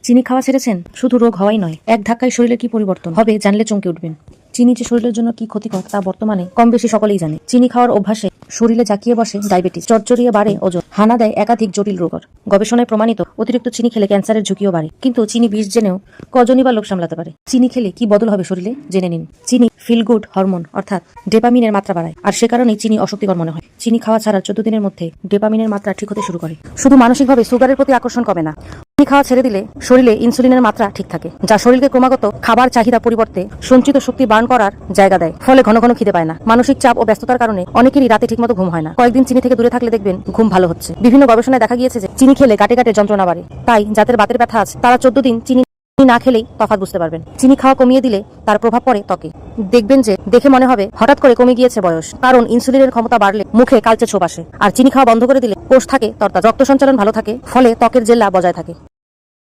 চিনি খাওয়া ছেড়েছেন, শুধু রোগ হওয়াই নয়, এক ধাক্কায় শরীরে কি পরিবর্তন হবে জানলে চমকে উঠবেন। চিনি যে শরীরের জন্য কি ক্ষতিকর তা বর্তমানে কম বেশি সকলেই জানে। চিনি খাওয়ার অভ্যাসে শরীরে জাঁকিয়ে বসে ডায়াবেটিস, চটচড়িয়ে বাড়ে ওজন, হানা দেয় একাধিক জটিল রোগের। গবেষণায় প্রমাণিত অতিরিক্ত চিনি খেলে ক্যান্সারের ঝুঁকিও বাড়ে। কিন্তু চিনি বিষ জেনেও কজনই বা লোক সামলাতে পারে। চিনি খেলে কি বদল হবে শরীরে জেনে নিন। চিনি ফিল গুড হরমোন অর্থাৎ ডোপামিনের মাত্রা বাড়ায়, আর সে কারণেই চিনি অশক্তিকর মনে হয়। চিনি খাওয়া ছাড়ার 14 দিনের মধ্যে ডোপামিনের মাত্রা ঠিক হতে শুরু করে। শুধু মানসিকভাবে সুগারের প্রতি আকর্ষণ কমে না, চিনি খাওয়া ছেড়ে দিলে শরীরে ইনসুলিনের মাত্রা ঠিক থাকে, যা শরীরকে ক্রমাগত খাবার চাহিদা পরিবর্তে সঞ্চিত শক্তি বার্ন করার জায়গা দেয়। ফলে ঘন ঘন খিদে পায় না। মানসিক চাপ ও ব্যস্ততার কারণে অনেকেরই রাতে ঠিকমতো ঘুম হয় না। কয়েকদিন চিনি থেকে দূরে থাকলে দেখবেন ঘুম ভালো হচ্ছে। বিভিন্ন গবেষণায় দেখা গিয়েছে যে চিনি খেলে গাটে গাটে যন্ত্রণা বাড়ে। তাই যাদের বাতের ব্যথা আছে তারা 14 দিন চিনি না খেলেই তফাৎ বুঝতে পারবেন। চিনি খাওয়া কমিয়ে দিলে তার প্রভাব পড়ে ত্বকে। দেখবেন যে দেখে মনে হবে হঠাৎ করে কমে গিয়েছে বয়স, কারণ ইনসুলিনের ক্ষমতা বাড়লে মুখে কালচে ছোপ আসে। আর চিনি খাওয়া বন্ধ করে দিলে কোষ থাকে তরতাজা, রক্ত সঞ্চালন ভালো থাকে, ফলে ত্বকের জেল্লা বজায় থাকে।